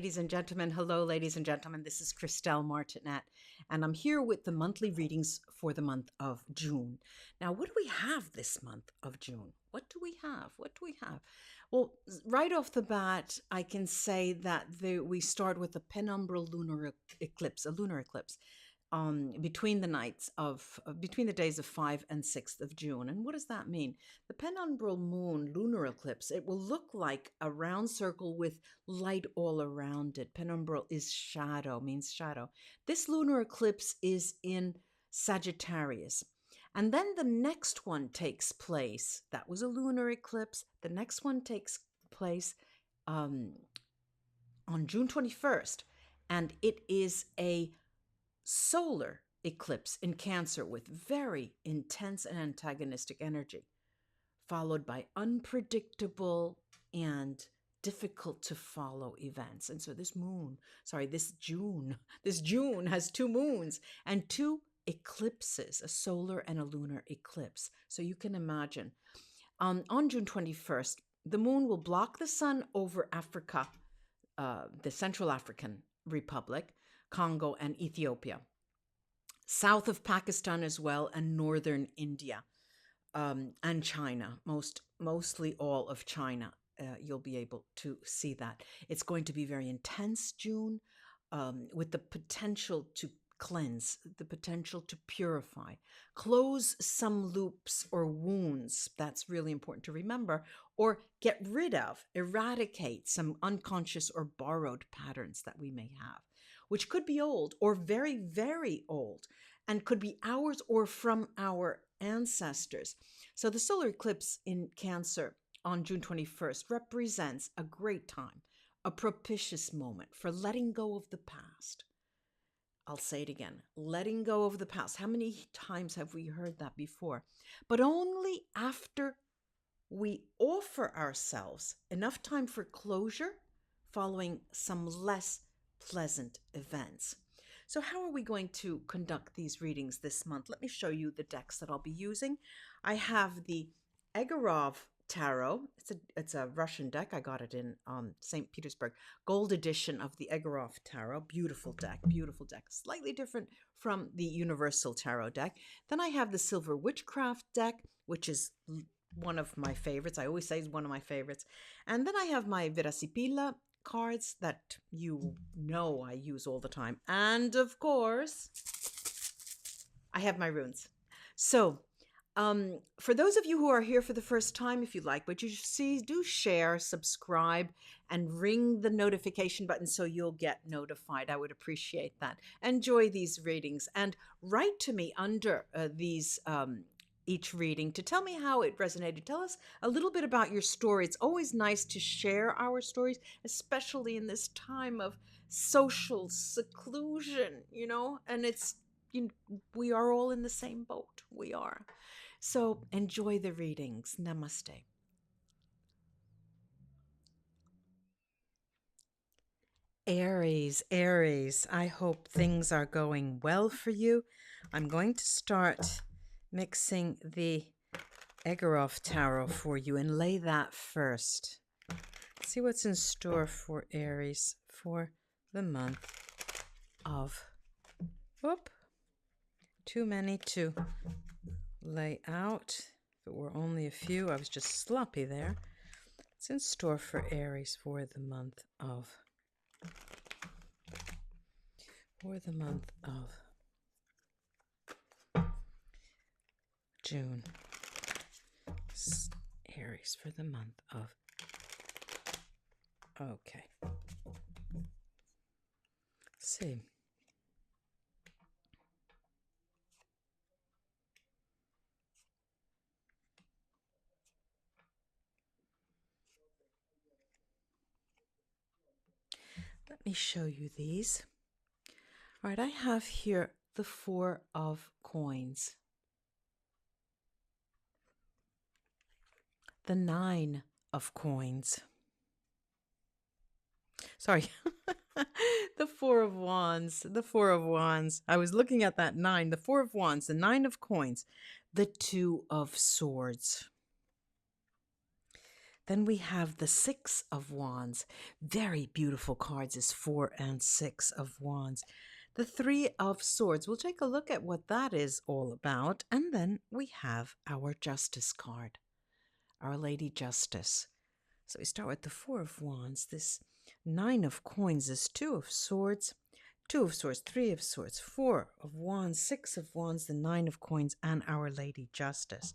ladies and gentlemen. Hello, ladies and gentlemen. This is Christelle Martinette, and I'm here with the monthly readings for the month of June. Now, what do we have this month of June? What do we have? What do we have? Well, right off the bat, I can say that we start with the Penumbral Lunar Eclipse, a lunar eclipse, between the days of 5 and 6th of June. And what does that mean? The penumbral moon lunar eclipse, it will look like a round circle with light all around it. Penumbral is shadow, means shadow. This lunar eclipse is in Sagittarius. And then the next one takes place. That was a lunar eclipse. The next one takes place on June 21st. And it is a solar eclipse in Cancer with very intense and antagonistic energy, followed by unpredictable and difficult to follow events. And so this June has two moons and two eclipses, a solar and a lunar eclipse. So you can imagine on June 21st, the moon will block the sun over Africa, the Central African Republic, Congo, and Ethiopia, south of Pakistan as well, and northern India, and China, mostly all of China. You'll be able to see that. It's going to be very intense, June, with the potential to cleanse, the potential to purify, close some loops or wounds. That's really important to remember, or get rid of, eradicate some unconscious or borrowed patterns that we may have, which could be old or very, very old, and could be ours or from our ancestors. So the solar eclipse in Cancer on June 21st represents a great time, a propitious moment for letting go of the past. I'll say it again, letting go of the past. How many times have we heard that before? But only after we offer ourselves enough time for closure following some less pleasant events. So how are we going to conduct these readings this month? Let me show you the decks that I'll be using. I have the Egorov Tarot. It's a Russian deck. I got it in St. Petersburg. Gold edition of the Egorov Tarot. Beautiful deck, beautiful deck. Slightly different from the Universal Tarot deck. Then I have the Silver Witchcraft deck, which is one of my favorites. I always say it's one of my favorites. And then I have my Verasipila cards that you know I use all the time. And of course, I have my runes. So for those of you who are here for the first time, if you like what you see, do share, subscribe, and ring the notification button so you'll get notified. I would appreciate that. Enjoy these readings and write to me under each reading to tell me how it resonated. Tell us a little bit about your story. It's always nice to share our stories, especially in this time of social seclusion, and we are all in the same boat. We are. So enjoy the readings. Namaste. Aries, I hope things are going well for you. I'm going to start mixing the Egorov Tarot for you and lay that first. See what's in store for Aries for the month of... Too many to lay out. If it were only a few, I was just sloppy there. It's in store for Aries for the month of June. Aries for the month of... Okay. Let's see. Let me show you these. All right, I have here the 4 of coins, the 9 of coins. Sorry, the 4 of wands, the 4 of wands. I was looking at that 9, the 4 of wands, the 9 of coins, the 2 of swords. Then we have the Six of Wands. Very beautiful cards is 4 and 6 of Wands. The Three of Swords. We'll take a look at what that is all about. And then we have our Justice card, Our Lady Justice. So we start with the Four of Wands. This Nine of Coins is Two of Swords, Two of Swords, Three of Swords, Four of Wands, Six of Wands, the Nine of Coins, and Our Lady Justice.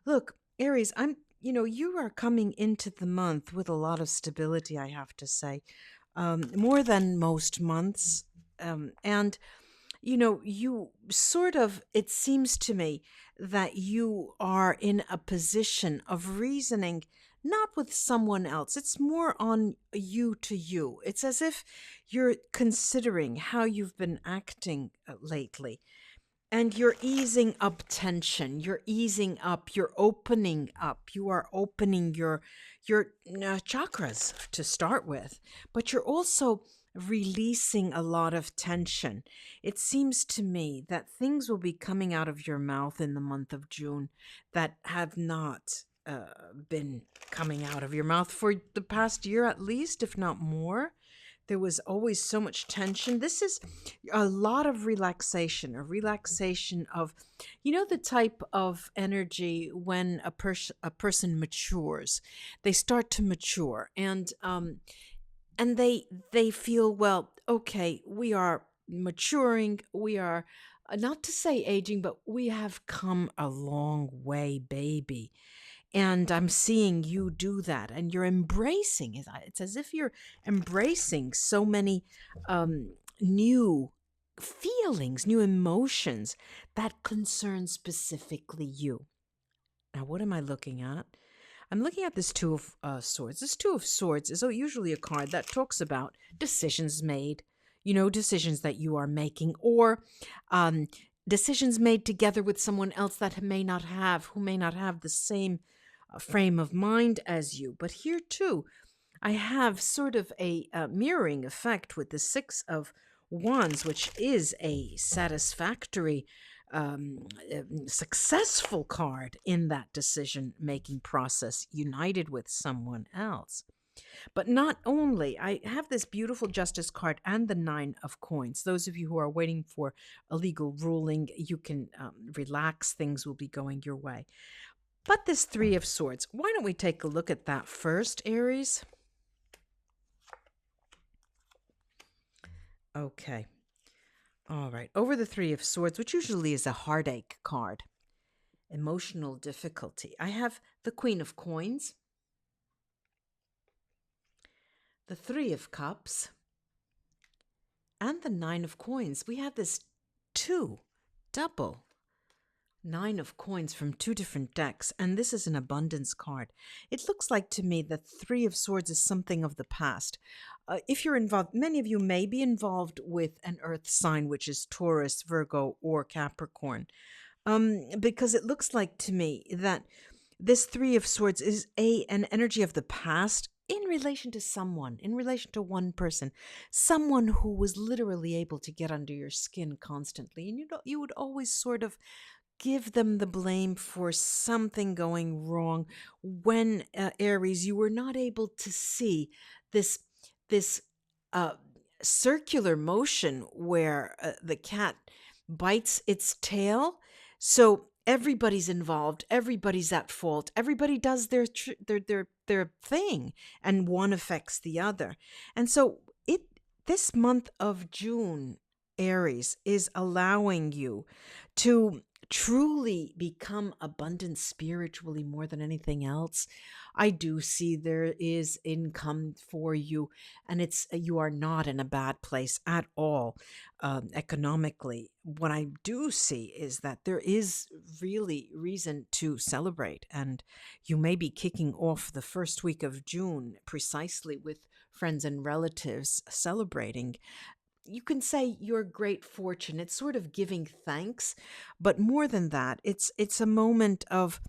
Look, Aries, you are coming into the month with a lot of stability, I have to say, more than most months. And you sort of, it seems to me that you are in a position of reasoning not with someone else. It's more on you to you. It's as if you're considering how you've been acting lately. And you're easing up tension. You're easing up. You're opening up. You are opening your chakras to start with. But you're also releasing a lot of tension. It seems to me that things will be coming out of your mouth in the month of June that have not been coming out of your mouth for the past year at least, if not more. There was always so much tension. This is a lot of relaxation, a relaxation of, the type of energy when a person matures. They start to mature, and they feel, well, okay, we are maturing. We are not to say aging, but we have come a long way, baby. And I'm seeing you do that, and you're embracing it. It's as if you're embracing so many new feelings, new emotions that concern specifically you. Now, what am I looking at? I'm looking at this Two of Swords. This Two of Swords is usually a card that talks about decisions made, decisions that you are making, or decisions made together with someone else who may not have the same frame of mind as you. But here too, I have sort of a mirroring effect with the Six of Wands, which is a satisfactory, successful card in that decision-making process, united with someone else. But not only, I have this beautiful Justice card and the Nine of Coins. Those of you who are waiting for a legal ruling, you can relax. Things will be going your way. But this Three of Swords, why don't we take a look at that first, Aries? Okay. All right. Over the Three of Swords, which usually is a heartache card, emotional difficulty, I have the Queen of Coins, the Three of Cups, and the Nine of Coins. We have this double Nine of Coins from two different decks, and this is an abundance card. It looks like to me that Three of Swords is something of the past. If you're involved, many of you may be involved with an earth sign, which is Taurus, Virgo, or Capricorn, because it looks like to me that this Three of Swords is an energy of the past in relation to someone, in relation to one person, someone who was literally able to get under your skin constantly, and you would always sort of give them the blame for something going wrong when, Aries, you were not able to see this circular motion where the cat bites its tail. So everybody's involved, everybody's at fault, everybody does their thing, and one affects the other. And so this month of June, Aries, is allowing you to truly become abundant spiritually more than anything else. I do see there is income for you, and you are not in a bad place at all economically. What I do see is that there is really reason to celebrate, and you may be kicking off the first week of June precisely with friends and relatives celebrating. You can say your great fortune. It's sort of giving thanks, but more than that, it's a moment of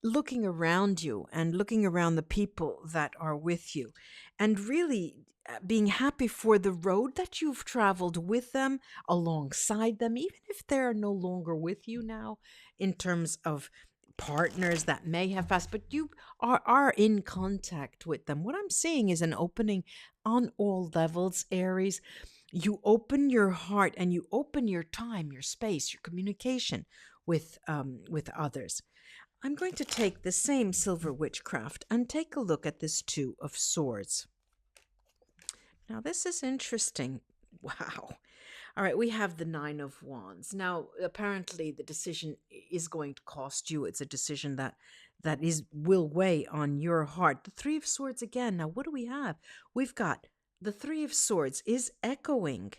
looking around you and looking around the people that are with you, and really being happy for the road that you've traveled with them, alongside them, even if they're no longer with you now, in terms of partners that may have passed, but you are in contact with them. What I'm seeing is an opening on all levels, Aries. You open your heart and you open your time, your space, your communication with others. I'm going to take the same silver witchcraft and take a look at this Two of Swords. Now, this is interesting. Wow. All right, we have the Nine of Wands. Now, apparently, the decision is going to cost you. It's a decision that will weigh on your heart. The Three of Swords again. Now, what do we have? We've got the Three of Swords is echoing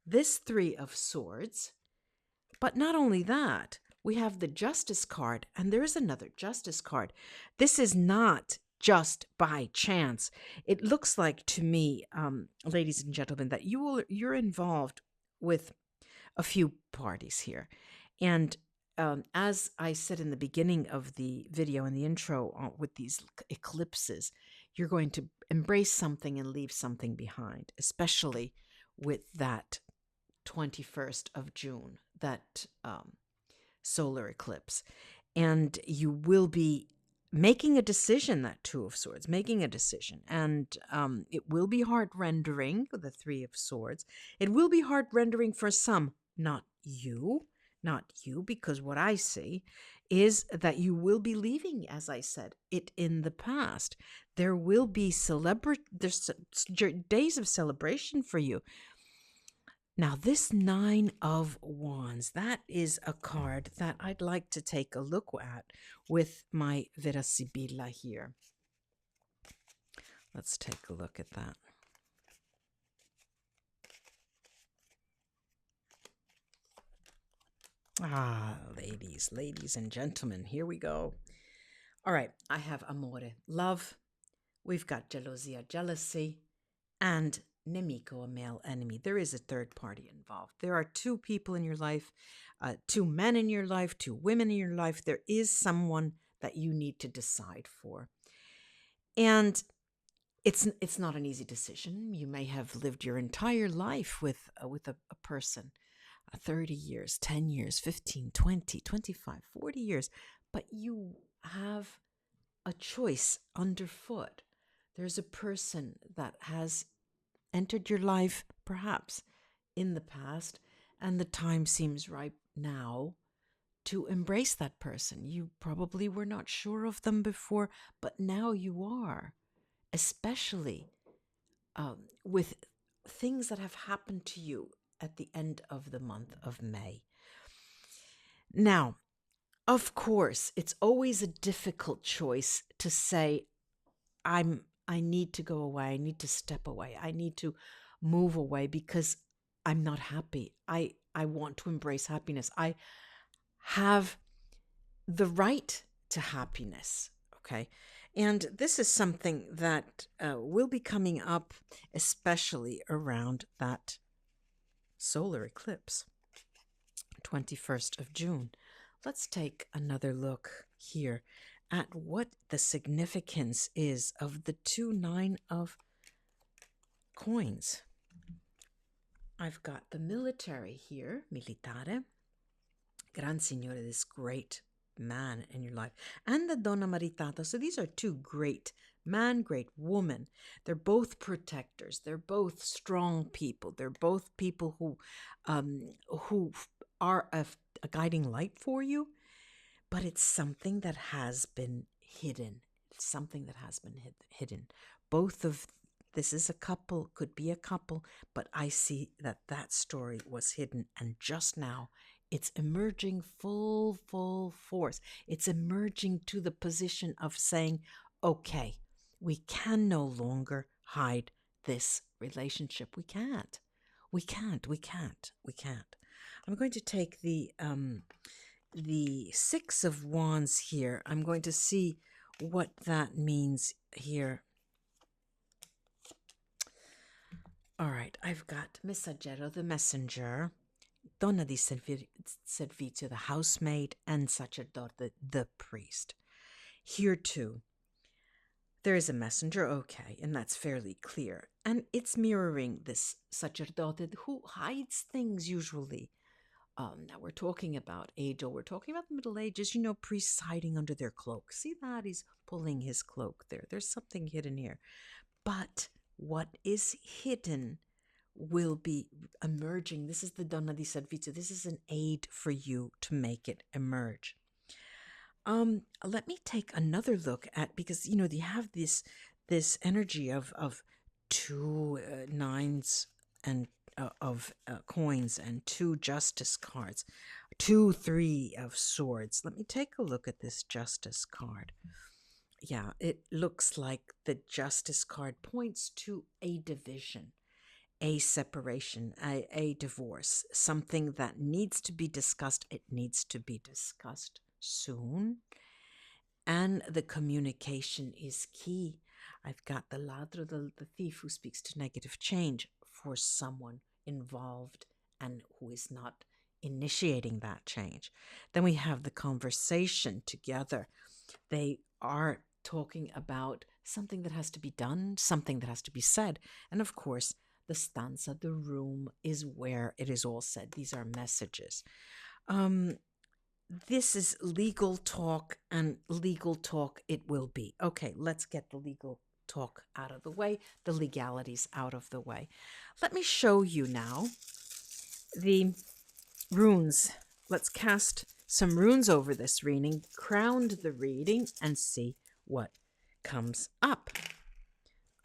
this Three of Swords. But not only that, we have the Justice card, and there is another Justice card. This is not just by chance. It looks like to me, ladies and gentlemen, that you're involved with a few parties here. And as I said in the beginning of the video, in the intro, with these eclipses, you're going to embrace something and leave something behind, especially with that 21st of June, that solar eclipse. And you will be making a decision, that Two of Swords, making a decision. And it will be heart-rendering, the Three of Swords. It will be heart-rendering for some, not you, because what I see is that you will be leaving, as I said, it in the past. There will be there's days of celebration for you. Now, this Nine of Wands, that is a card that I'd like to take a look at with my Vera Sibilla here. Let's take a look at that. Ah, ladies and gentlemen, here we go. All right, I have amore, love. We've got gelosia, jealousy, and nemico, a male enemy. There is a third party involved. There are two people in your life, two men in your life, two women in your life. There is someone that you need to decide for. And it's not an easy decision. You may have lived your entire life with a person, 30 years, 10 years, 15, 20, 25, 40 years, but you have a choice underfoot. There's a person that has entered your life, perhaps in the past, and the time seems ripe now to embrace that person. You probably were not sure of them before, but now you are, especially with things that have happened to you at the end of the month of May. Now, of course, it's always a difficult choice to say, I need to go away. I need to step away. I need to move away because I'm not happy. I want to embrace happiness. I have the right to happiness. Okay. And this is something that will be coming up, especially around that solar eclipse, 21st of June. Let's take another look here at what the significance is of the two Nine of Coins. I've got the military here, militare, gran signore, this great man in your life, and the donna maritata. So these are two great man, great woman. They're both protectors. They're both strong people. They're both people who are a guiding light for you. But it's something that has been hidden. It's something that has been hidden. This is a couple, could be a couple, but I see that story was hidden. And just now, it's emerging full force. It's emerging to the position of saying, okay, we can no longer hide this relationship. We can't. I'm going to take the Six of Wands here. I'm going to see what that means here. All right, I've got Messaggero, the messenger, Donna di Servizio, the housemaid, and Sacerdote, the priest. Here too, there is a messenger, okay, and that's fairly clear. And it's mirroring this Sacerdote who hides things usually Now we're talking about age, or we're talking about the Middle Ages, priests hiding under their cloak. See that? He's pulling his cloak there. There's something hidden here. But what is hidden will be emerging. This is the Donna di Servizio. This is an aid for you to make it emerge. Let me take another look at, because you have this energy of two nines and of coins and two justice cards, 3 of swords. Let me take a look at this justice card. Yeah, it looks like the justice card points to a division, a separation, a divorce, something that needs to be discussed. It needs to be discussed soon. And the communication is key. I've got the ladro, the thief, who speaks to negative change for someone involved and who is not initiating that change. Then we have the conversation together. They are talking about something that has to be done, something that has to be said. And of course, the stanza, the room, is where it is all said. These are messages. This is legal talk, and legal talk it will be. Okay, let's get the legal talk out of the way, the legalities out of the way. Let me show you now the runes. Let's cast some runes over this reading, crown the reading, and see what comes up.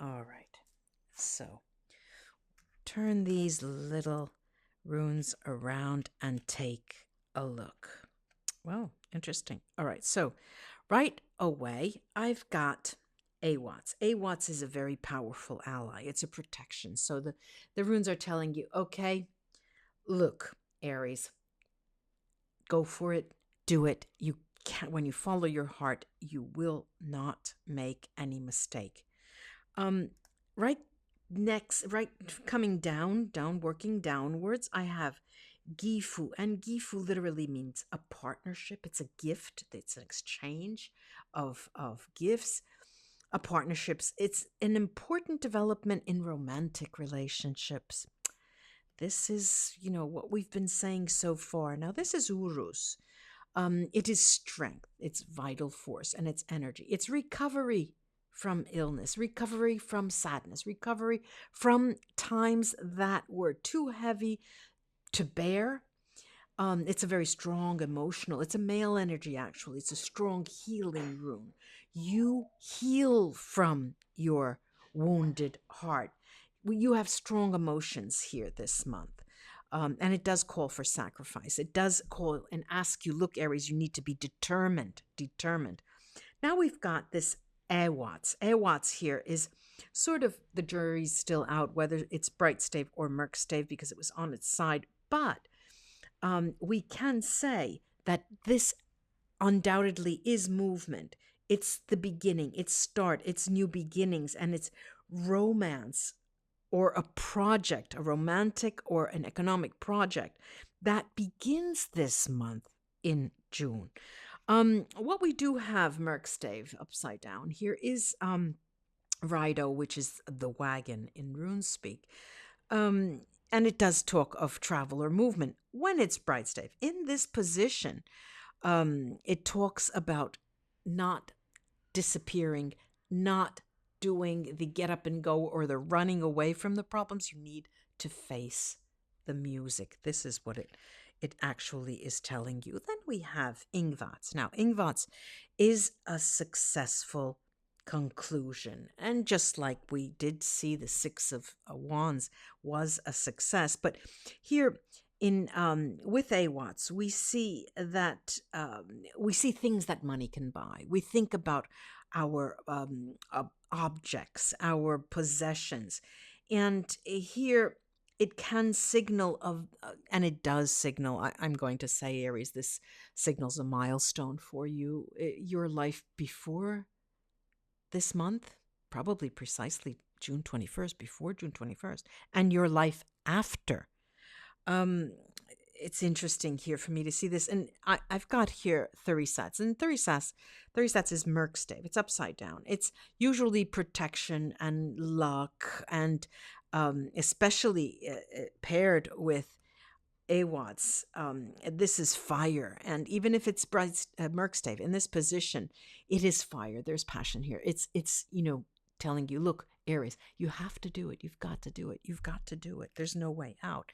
All right, so turn these little runes around and take a look. Well, interesting. All right, so right away, I've got Awats. Awats is a very powerful ally. It's a protection. So the runes are telling you, okay, look, Aries, go for it, do it. You can't, when you follow your heart, you will not make any mistake. Right next, right coming down, working downwards, I have Gifu, and Gifu literally means a partnership. It's a gift. It's an exchange of gifts. A partnerships. It's an important development in romantic relationships. This is, what we've been saying so far. Now, this is Urus. It is strength. It's vital force, and it's energy. It's recovery from illness, recovery from sadness, recovery from times that were too heavy to bear. It's a very strong emotional. It's a male energy, actually. It's a strong healing rune. You heal from your wounded heart. You have strong emotions here this month. And it does call for sacrifice. It does call and ask you, look, Aries, you need to be determined. Now we've got this Awats. Awats here is sort of, the jury's still out whether it's bright stave or murk stave because it was on its side. But we can say that this undoubtedly is movement. It's the beginning, it's start, it's new beginnings, and it's romance or a project, a romantic or an economic project that begins this month in June. What we do have, Merkstave, upside down here, is Rido, which is the wagon in RuneSpeak. And it does talk of travel or movement when it's bright stave. In this position, it talks about not disappearing, not doing the get up and go or the running away from the problems. You need to face the music. This is what it actually is telling you. Then we have Ingvats. Now, Ingvats is a successful conclusion. And just like we did see, the Six of Wands was a success. But here in with Awats, we see that we see things that money can buy. We think about our objects, our possessions. And here it can signal of, and it does signal, I'm going to say, Aries, this signals a milestone for you. Your life before this month, probably precisely June 21st, before June 21st, and your life after. It's interesting here for me to see this. And I've got here 30 sats. And 30 sats is Merkstave. It's upside down. It's usually protection and luck, and especially paired with Awads. This is fire. And even if it's Merkstave in this position, it is fire. There's passion here. It's telling you, look, Aries, you have to do it. You've got to do it. You've got to do it. There's no way out.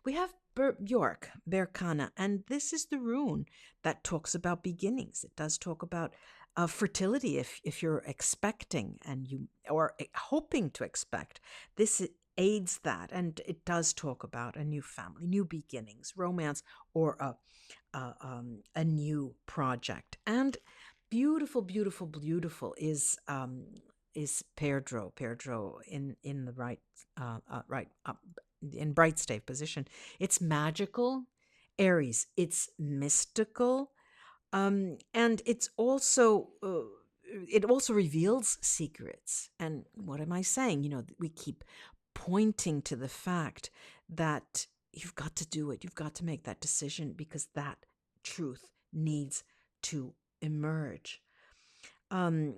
We have Bjork, Berkana, and this is the rune that talks about beginnings. It does talk about fertility if you're expecting or hoping to expect. This aids that, and it does talk about a new family, new beginnings, romance, or a new project. And beautiful, beautiful, beautiful is Perdro. Perdro in the right in bright stave position. It's magical. Aries, it's mystical. And it's also it also reveals secrets. And what am I saying? We keep pointing to the fact that you've got to do it. You've got to make that decision because that truth needs to emerge. And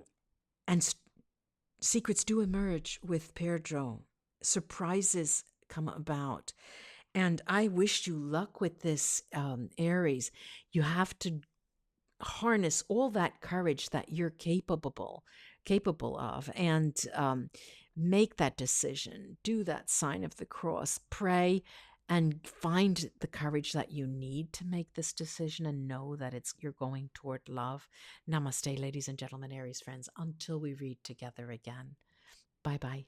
secrets do emerge with Perdro. Surprises come about. And I wish you luck with this, Aries. You have to harness all that courage that you're capable of, and make that decision. Do that sign of the cross. Pray and find the courage that you need to make this decision, and know that you're going toward love. Namaste, ladies and gentlemen, Aries friends. Until we read together again. Bye-bye.